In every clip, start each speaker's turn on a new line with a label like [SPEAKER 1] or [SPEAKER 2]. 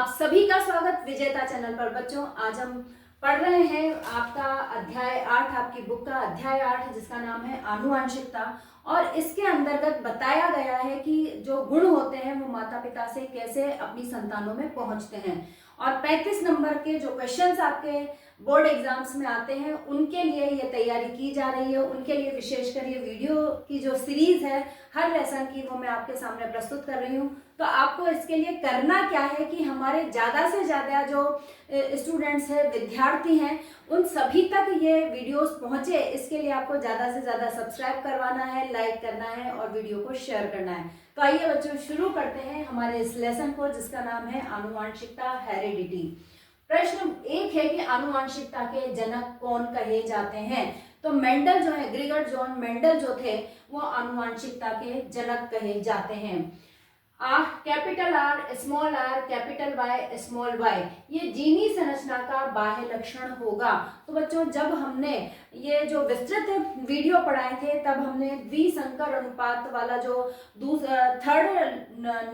[SPEAKER 1] आप सभी का स्वागत विजेता चैनल पर। बच्चों, आज हम पढ़ रहे हैं आपका अध्याय 8, आपकी बुक का अध्याय 8, जिसका नाम है आनुवांशिकता। और इसके अंतर्गत बताया गया है कि जो गुण होते हैं वो माता पिता से कैसे अपनी संतानों में पहुंचते हैं। और 35 नंबर के जो क्वेश्चंस आपके बोर्ड एग्जाम्स में आते हैं उनके लिए ये तैयारी की जा रही है। उनके लिए विशेषकर ये वीडियो की जो सीरीज है हर लेसन की, वो मैं आपके सामने प्रस्तुत कर रही हूँ। तो आपको इसके लिए करना क्या है कि हमारे ज़्यादा से ज़्यादा जो स्टूडेंट्स हैं, विद्यार्थी हैं, उन सभी तक ये वीडियोस पहुँचे, इसके लिए आपको ज़्यादा से ज़्यादा सब्सक्राइब करवाना है, लाइक करना है और वीडियो को शेयर करना है। तो आइए बच्चों, शुरू करते हैं हमारे इस लेसन को, जिसका नाम है आनुवांशिकता, हेरिडिटी। प्रश्न 1 है कि आनुवांशिकता के जनक कौन कहे जाते हैं। तो मेंडल जो है, ग्रिगोर जॉन मेंडल जो थे, वो आनुवांशिकता के जनक कहे जाते हैं। Capital R, small r, capital Y, small y, ये जीनी संरचना का बाह्य लक्षण होगा। तो बच्चों, जब हमने ये जो विस्तृत वीडियो पढ़ाए थे तब हमने द्विसंकर अनुपात वाला जो थर्ड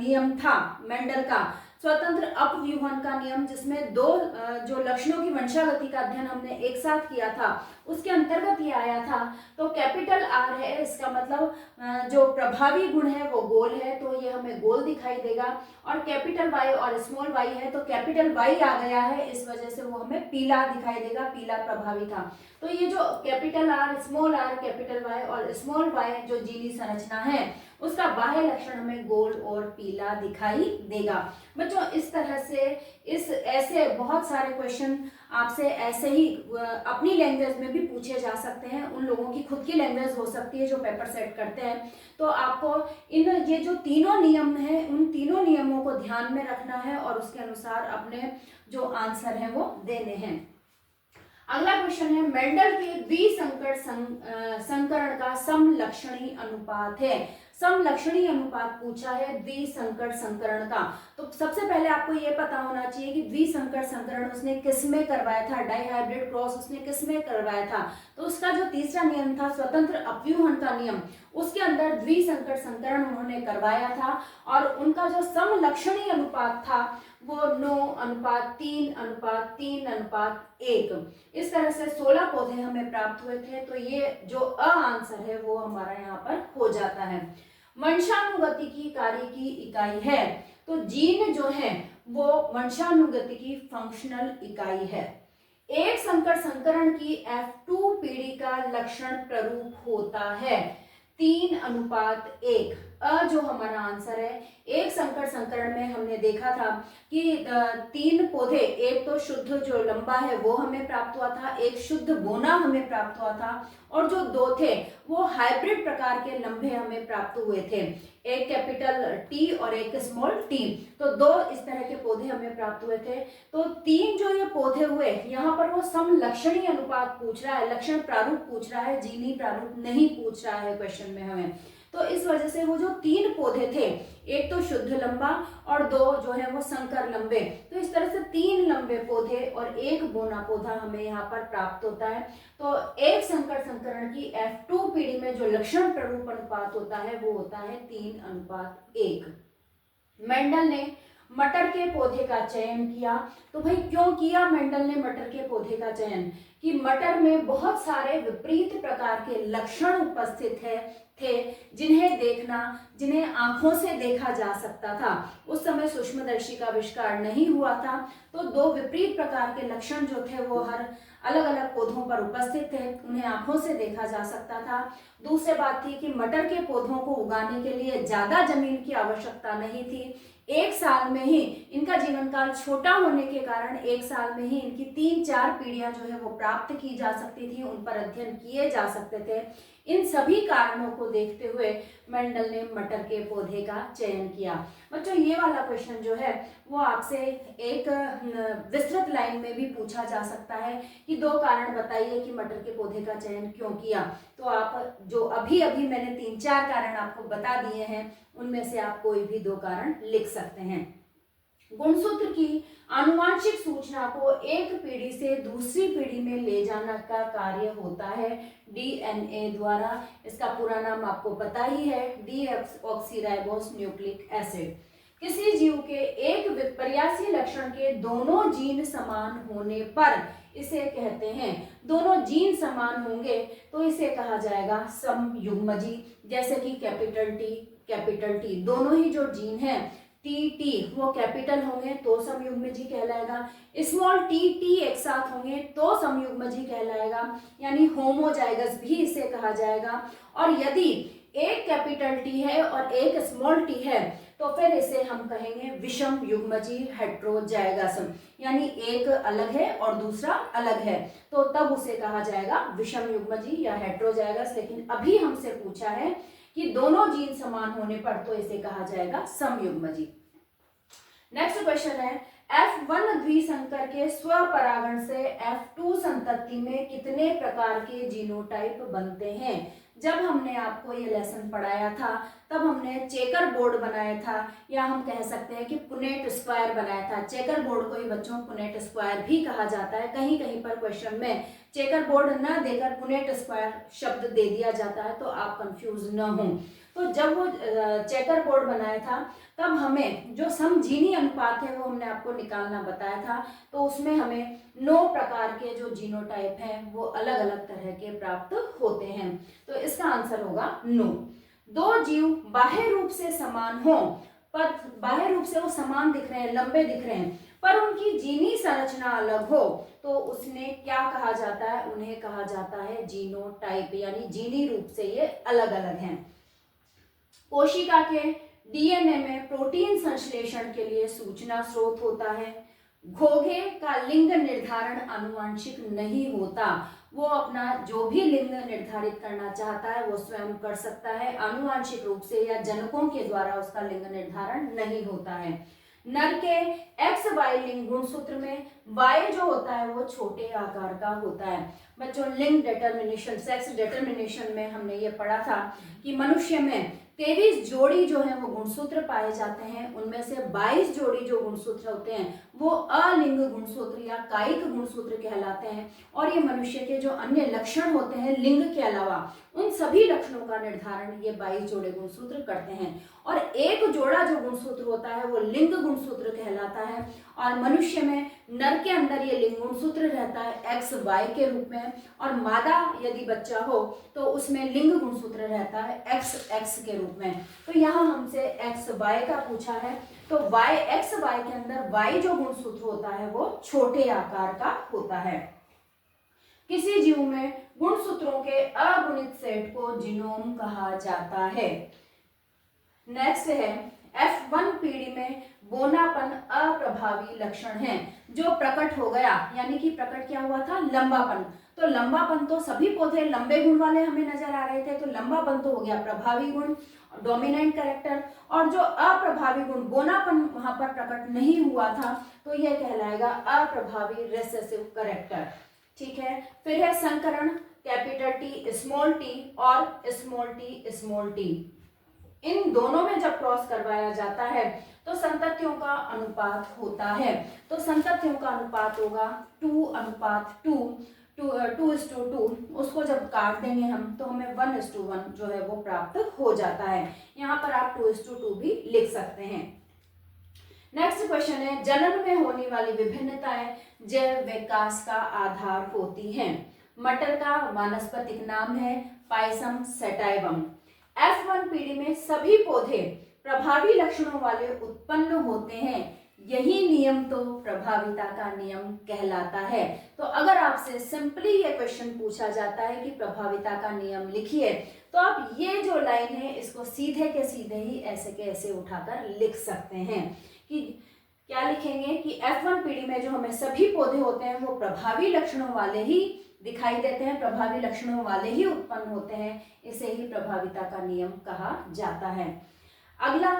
[SPEAKER 1] नियम था मेंडल का, स्वतंत्र अपव्यूहन का नियम, जिसमें दो जो लक्षणों की वंशागति का अध्ययन हमने एक साथ किया था, उसके अंतर्गत ये आया था। तो कैपिटल आर है, इसका मतलब जो प्रभावी गुण है वो गोल है, तो ये हमें गोल दिखाई देगा। और कैपिटल वाई और स्मॉल वाई है, तो कैपिटल वाई आ गया है, इस वजह से वो हमें पीला दिखाई देगा, पीला प्रभावी था। तो ये जो कैपिटल आर, कैपिटल वाई और स्मॉल वाई जो जीनी संरचना है, उसका बाह्य लक्षण हमें गोल और पीला दिखाई देगा। बच्चों, इस तरह से ऐसे बहुत सारे क्वेश्चन आपसे ऐसे ही अपनी लैंग्वेज में भी पूछे जा सकते हैं। उन लोगों की खुद की लैंग्वेज हो सकती है जो पेपर सेट करते हैं। तो आपको ये जो तीनों नियम हैं, उन तीनों नियमों को ध्यान में रखना है और उसके अनुसार अपने जो आंसर हैं वो देने हैं। अगला क्वेश्चन है, मेंडल के द्विसंकर संकरण का समलक्षणी अनुपात है। समलक्षणी अनुपात पूछा है द्विसंकर संकरण का। तो सबसे पहले आपको ये पता होना चाहिए कि द्विसंकर संकरण उसने किसमें करवाया था, डाइहाइब्रिड क्रॉस उसने किसमें करवाया था। तो उसका जो तीसरा नियम था, स्वतंत्र अपव्यूहन का नियम, उसके अंदर द्विसंकर संकरण उन्होंने करवाया था। और उनका जो समलक्षणी अनुपात था वो 9:3:3:1, इस तरह से 16 पौधे हमें प्राप्त हुए थे। तो ये जो आंसर है वो हमारा यहाँ पर हो जाता है। वंशानुगतिकी कार्य की इकाई है, तो जीन जो है वो वंशानुगतिकी फंक्शनल इकाई है। एक संकर संकरण की F2 पीढ़ी का लक्षण प्ररूप होता है 3:1। जो हमारा आंसर है, एक संकर संकरण में हमने देखा था कि 3 पौधे, एक तो शुद्ध जो लंबा है वो हमें प्राप्त हुआ था, एक शुद्ध बोना हमें प्राप्त हुआ था, और जो 2 थे वो हाइब्रिड प्रकार के लंबे हमें प्राप्त हुए थे, एक कैपिटल टी और एक स्मॉल टी। तो 2 इस तरह के पौधे हमें प्राप्त हुए थे। तो 3 जो ये पौधे हुए, यहाँ पर वो समलक्षणी अनुपात पूछ रहा है, लक्षण प्रारूप पूछ रहा है, जीनी प्रारूप नहीं पूछ रहा है क्वेश्चन में हमें। तो इस वजह से वो जो 3 पौधे थे, एक तो शुद्ध लंबा और 2 जो है वो संकर लंबे, तो इस तरह से 3 लंबे पौधे और एक बोना पौधा हमें यहाँ पर प्राप्त होता है। तो एक संकर संकरण की F2 पीढ़ी में जो लक्षण प्ररूप अनुपात होता है वो होता है 3:1। मेंडल ने मटर के पौधे का चयन किया। तो भाई क्यों किया मेंडल ने मटर के पौधे का चयन? कि मटर में बहुत सारे विपरीत प्रकार के लक्षण उपस्थित थे जिन्हें आंखों से देखा जा सकता था। उस समय सूक्ष्मदर्शी का आविष्कार नहीं हुआ था। तो 2 विपरीत प्रकार के लक्षण जो थे वो हर अलग अलग पौधों पर उपस्थित थे, उन्हें आंखों से देखा जा सकता था। दूसरी बात थी कि मटर के पौधों को उगाने के लिए ज्यादा जमीन की आवश्यकता नहीं थी। एक साल में ही, इनका जीवन काल छोटा होने के कारण एक साल में ही इनकी 3-4 पीढ़ियां जो है वो प्राप्त की जा सकती थी, उन पर अध्ययन किए जा सकते थे। इन सभी कारणों को देखते हुए मेंडल ने मटर के पौधे का चयन किया। बच्चों, ये वाला क्वेश्चन जो है वो आपसे एक विस्तृत लाइन में भी पूछा जा सकता है कि 2 कारण बताइए कि मटर के पौधे का चयन क्यों किया। तो आप जो अभी मैंने 3-4 कारण आपको बता दिए हैं, उनमें से आप कोई भी 2 कारण लिख सकते हैं। गुणसूत्र की आनुवांशिक सूचना को एक पीढ़ी से दूसरी पीढ़ी में ले जाना का कार्य होता है डीएनए द्वारा। इसका पूरा नाम आपको पता ही है, डीऑक्सीराइबोस न्यूक्लिक एसिड। किसी जीव के एक विपर्यासी लक्षण के दोनों जीन समान होने पर इसे कहते हैं, दोनों जीन समान होंगे तो इसे कहा जाएगा समयुग्मजी। जैसे कि कैपिटल टी दोनों ही जो जीन हैं टी टी वो कैपिटल होंगे तो समयुग्मजी कहलाएगा, स्मॉल टी टी एक साथ होंगे तो समयुग्मजी कहलाएगा, यानी होमोजाइगस भी इसे कहा जाएगा। और यदि एक कैपिटल टी है और एक स्मॉल टी है तो फिर इसे हम कहेंगे विषम युग्मजी हेट्रोजाइगस, यानी एक अलग है और दूसरा अलग है तो तब उसे कहा जाएगा विषम युग्मजी या हेट्रोजाइगस। लेकिन अभी हमसे पूछा है कि दोनों जीन समान होने पर तो इसे कहा जाएगा समयुग्मजी। नेक्स्ट क्वेश्चन है F1 द्विसंकर के स्वपरागण से F2 संतति में कितने प्रकार के जीनोटाइप बनते हैं। जब हमने आपको ये लेसन पढ़ाया था तब हमने चेकर बोर्ड बनाया था, या हम कह सकते हैं कि पुनेट स्क्वायर बनाया था। चेकर बोर्ड को ही बच्चों पुनेट स्क्वायर भी कहा जाता है, कहीं कहीं पर क्वेश्चन में चेकर बोर्ड न देकर पुनेट स्क्वायर शब्द दे दिया जाता है तो आप कंफ्यूज न हो। तो जब वो चेकर बोर्ड बनाया था तब हमें जो समजीनी अनुपात है वो हमने आपको निकालना बताया था, तो उसमें हमें 9 प्रकार के जो जीनोटाइप हैं वो अलग अलग तरह के प्राप्त होते हैं। तो इसका आंसर होगा 9। दो जीव बाह्य रूप से समान हो, पर बाह्य रूप से वो समान दिख रहे हैं, लंबे दिख रहे हैं, पर उनकी जीनी संरचना अलग हो तो उसने क्या कहा जाता है, उन्हें कहा जाता है जीनोटाइप, यानी जीनी रूप से ये अलग अलग हैं। कोशिका के डीएनए में प्रोटीन संश्लेषण के लिए सूचना स्रोत होता है। घोघे का लिंग निर्धारण आनुवांशिक नहीं होता, वो अपना जो भी लिंग निर्धारित करना चाहता है वो स्वयं कर सकता है, आनुवांशिक रूप से या जनकों के द्वारा उसका लिंग निर्धारण नहीं होता है। नर के एक्स वाई लिंग गुणसूत्र में वाई जो होता है वो छोटे आकार का होता है। बच्चों लिंग डिटर्मिनेशन, सेक्स डिटर्मिनेशन में हमने ये पढ़ा था कि मनुष्य में 23 जोड़ी जो है वो गुणसूत्र पाए जाते हैं, उनमें से 22 जोड़ी जो गुणसूत्र होते हैं वो अलिंग गुणसूत्र या कायिक गुणसूत्र कहलाते हैं। और ये मनुष्य के जो अन्य लक्षण होते हैं लिंग के अलावा उन सभी लक्षणों का निर्धारण ये 22 जोड़े गुणसूत्र करते हैं। और एक जोड़ा जो गुणसूत्र होता है वो लिंग गुणसूत्र कहलाता है। और मनुष्य में नर के अंदर ये लिंग गुणसूत्र रहता है एक्स वाई के रूप में, और मादा यदि बच्चा हो तो उसमें लिंग गुणसूत्र रहता है एक्स एक्स के रूप में। तो यहाँ हमसे एक्स वाई का पूछा है, तो वाई एक्स वाई के अंदर वाई जो गुणसूत्र होता है वो छोटे आकार का होता है। किसी जीव में गुणसूत्रों के अगुणित सेट को जीनोम कहा जाता है। नेक्स्ट है F1 पीढ़ी में बोनापन अप्रभावी लक्षण है जो प्रकट हो गया, यानी कि प्रकट क्या हुआ था, लंबापन। तो लंबापन तो सभी पौधे लंबे गुण वाले हमें नजर आ रहे थे, तो लंबापन तो हो गया प्रभावी गुण, डोमिनेंट कैरेक्टर। और जो अप्रभावी गुण बोनापन वहां पर प्रकट नहीं हुआ था तो यह कहलाएगा अप्रभावी रेसेसिव कैरेक्टर। ठीक है, फिर है संकरण, कैपिटल टी स्मॉल टी और स्मॉल टी। इन दोनों में जब क्रॉस करवाया जाता है तो संततियों का अनुपात होता है। तो संततियों का अनुपात होगा 2:2, उसको जब काट देंगे हम तो हमें 1:1 जो है वो प्राप्त हो जाता है। यहाँ पर आप 2:2 भी लिख सकते हैं। नेक्स्ट क्वेश्चन है जनन में होने वाली विभिन्नताएं जैव विकास का आधार होती हैं। मटर का वानस्पतिक नाम है पायसम सैटाइवम। F1 पीढ़ी में सभी पौधे प्रभावी लक्षणों वाले उत्पन्न होते हैं, यही नियम तो प्रभाविता का नियम कहलाता है। तो अगर आपसे सिंपली ये क्वेश्चन पूछा जाता है कि प्रभाविता का नियम लिखिए तो आप ये जो लाइन है इसको सीधे के सीधे ही ऐसे के ऐसे उठाकर लिख सकते हैं कि क्या लिखेंगे कि F1 पीढ़ी में जो हमें सभी पौधे होते हैं वो प्रभावी लक्षणों वाले ही दिखाई देते हैं, प्रभावी लक्षणों वाले ही उत्पन्न होते हैं, इसे ही प्रभाविता का नियम कहा जाता है। अगला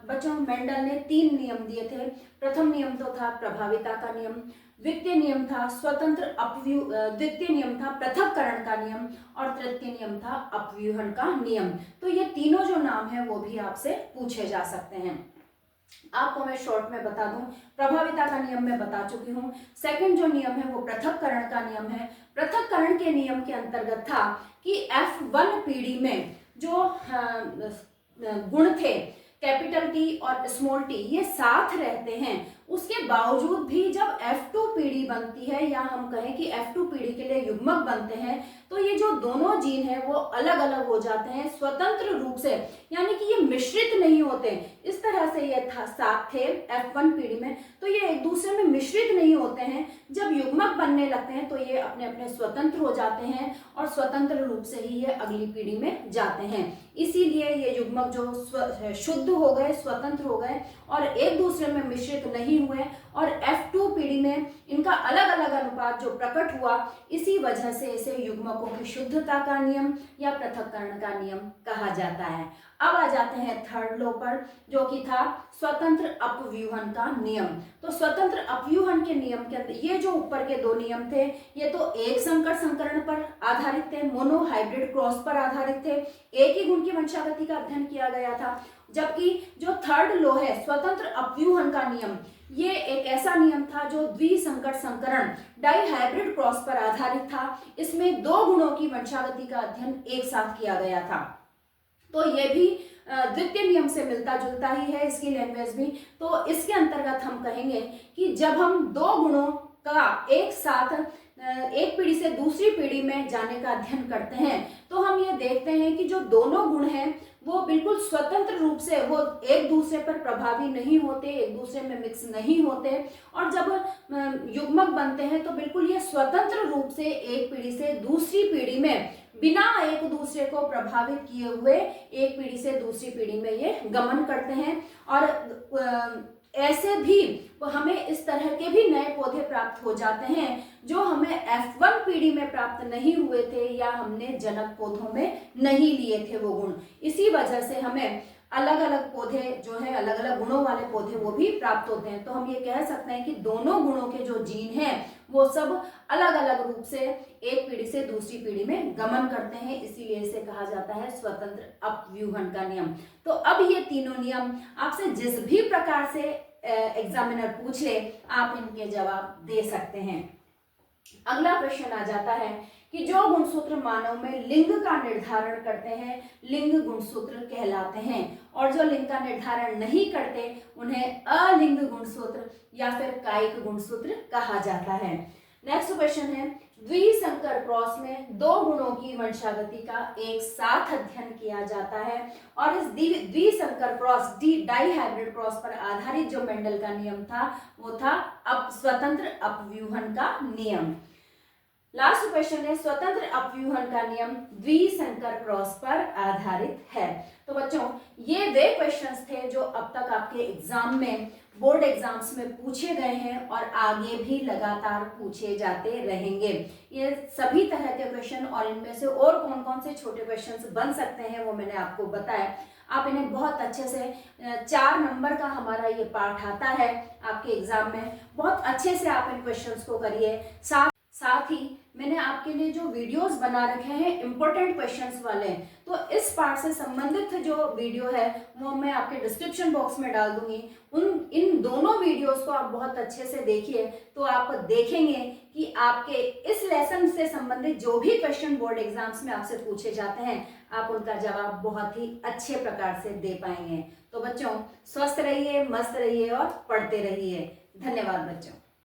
[SPEAKER 1] बच्चों मेंडल ने 3 नियम दिए थे। प्रथम नियम तो था प्रभाविता का नियम, द्वितीय नियम था द्वितीय नियम था पृथक्करण का नियम, और तृतीय नियम था अपव्यूहन का नियम। तो ये तीनों जो नाम है वो भी आपसे पूछे जा सकते हैं। आपको मैं शॉर्ट में बता दूं, प्रभाविता का नियम मैं बता चुकी हूं। सेकंड जो नियम है वो पृथक्करण का नियम है। पृथक्करण के नियम के अंतर्गत था कि F1 पीढ़ी में जो गुण थे कैपिटल टी और स्मॉल टी ये साथ रहते हैं, उसके बावजूद भी जब F2 पीढ़ी बनती है या हम कहें कि F2 पीढ़ी के लिए युग्मक बनते हैं, तो ये जो दोनों जीन है वो अलग अलग हो जाते हैं स्वतंत्र रूप से, यानी कि ये मिश्रित नहीं होते। इस तरह से ये साथ थे F1 पीढ़ी में, तो ये एक दूसरे में मिश्रित नहीं होते हैं। जब युग्मक बनने लगते हैं तो ये अपने अपने स्वतंत्र हो जाते हैं और स्वतंत्र रूप से ही ये अगली पीढ़ी में जाते हैं। इसीलिए ये युग्मक जो शुद्ध हो गए, स्वतंत्र हो गए और एक दूसरे में मिश्रित नहीं हुए, और F2 पीढ़ी में इनका अलग अलग अनुपात जो प्रकट हुआ, इसी वजह से इसे युग्मकों की शुद्धता का नियम या पृथक्करण का नियम कहा जाता है। अब आ जाते हैं थर्ड लॉ पर, जो कि था स्वतंत्र अपव्यूहन का नियम। तो स्वतंत्र अपव्यूहन के नियम के अंदर ये जो ऊपर के दो नियम थे, ये तो एक संकर संकरण पर आधारित थे, मोनो हाइब्रिड क्रॉस पर आधारित थे, एक ही गुण की वंशावली का अध्ययन किया गया था। जबकि जो थर्ड लॉ है स्वतंत्र अपव्यूहन का नियम, ये एक ऐसा नियम था जो द्विसंकर संकरण डाई हाइब्रिड क्रॉस पर आधारित था। इसमें दो गुणों की वंशावली का अध्ययन एक साथ किया गया था। तो ये भी द्वितीय नियम से मिलता जुलता ही है, इसकी लैंग्वेज भी। तो इसके अंतर्गत हम कहेंगे कि जब हम दो गुणों का एक साथ एक पीढ़ी से दूसरी पीढ़ी में जाने का अध्ययन करते हैं, तो हम ये देखते हैं कि जो दोनों गुण हैं वो बिल्कुल स्वतंत्र रूप से वो एक दूसरे पर प्रभावी नहीं होते, एक दूसरे में मिक्स नहीं होते, और जब युग्मक बनते हैं तो बिल्कुल ये स्वतंत्र रूप से एक पीढ़ी से दूसरी पीढ़ी में बिना एक दूसरे को प्रभावित किए हुए एक पीढ़ी से दूसरी पीढ़ी में ये गमन करते हैं। और ऐसे भी हमें इस तरह के भी नए पौधे प्राप्त हो जाते हैं जो हमें F1 पीढ़ी में प्राप्त नहीं हुए थे या हमने जनक पौधों में नहीं लिए थे वो गुण। इसी वजह से हमें अलग अलग पौधे जो है, अलग अलग गुणों वाले पौधे वो भी प्राप्त होते हैं। तो हम ये कह सकते हैं कि दोनों गुणों के जो जीन हैं वो सब अलग अलग रूप से एक पीढ़ी से दूसरी पीढ़ी में गमन करते हैं, इसीलिए इसे कहा जाता है स्वतंत्र अपव्यूहन का नियम। तो अब ये तीनों नियम आपसे जिस भी प्रकार से एग्जामिनर पूछ ले, आप इनके जवाब दे सकते हैं। अगला प्रश्न आ जाता है कि जो गुणसूत्र मानव में लिंग का निर्धारण करते हैं लिंग गुणसूत्र कहलाते हैं, और जो लिंग का निर्धारण नहीं करते उन्हें अलिंग गुणसूत्र या फिर कायिक गुणसूत्र कहा जाता है। नेक्स्ट क्वेश्चन है, द्विसंकर क्रॉस में दो गुणों की वंशावली का एक साथ अध्ययन किया जाता है, और इस द्विसंकर क्रॉस डाई हाइब्रिड क्रॉस पर आधारित जो मेंडल का नियम था वो था स्वतंत्र अपव्यूहन का नियम। लास्ट क्वेश्चन है, स्वतंत्र अपव्यूहन का नियम द्विसंकर क्रॉस पर आधारित है। तो बच्चों ये वे क्वेश्चंस थे जो अब तक आपके एग्जाम में, बोर्ड एग्जाम्स में पूछे गए हैं और आगे भी लगातार पूछे जाते रहेंगे। ये सभी तरह के क्वेश्चन और इनमें से और कौन कौन से छोटे क्वेश्चंस बन सकते हैं वो मैंने आपको बताया। आप इन्हें बहुत अच्छे से 4 नंबर का हमारा ये पार्ट आता है आपके एग्जाम में, बहुत अच्छे से आप इन क्वेश्चंस को करिए। साथ ही मैंने आपके लिए जो वीडियोस बना रखे हैं इंपॉर्टेंट क्वेश्चंस वाले, तो इस पार्ट से संबंधित जो वीडियो है वो मैं आपके डिस्क्रिप्शन बॉक्स में डाल दूंगी। इन दोनों वीडियोस को आप बहुत अच्छे से देखिए, तो आप देखेंगे कि आपके इस लेसन से संबंधित जो भी क्वेश्चन बोर्ड एग्जाम्स में आपसे पूछे जाते हैं आप उनका जवाब बहुत ही अच्छे प्रकार से दे पाएंगे। तो बच्चों स्वस्थ रहिए, मस्त रहिए और पढ़ते रहिए। धन्यवाद बच्चों।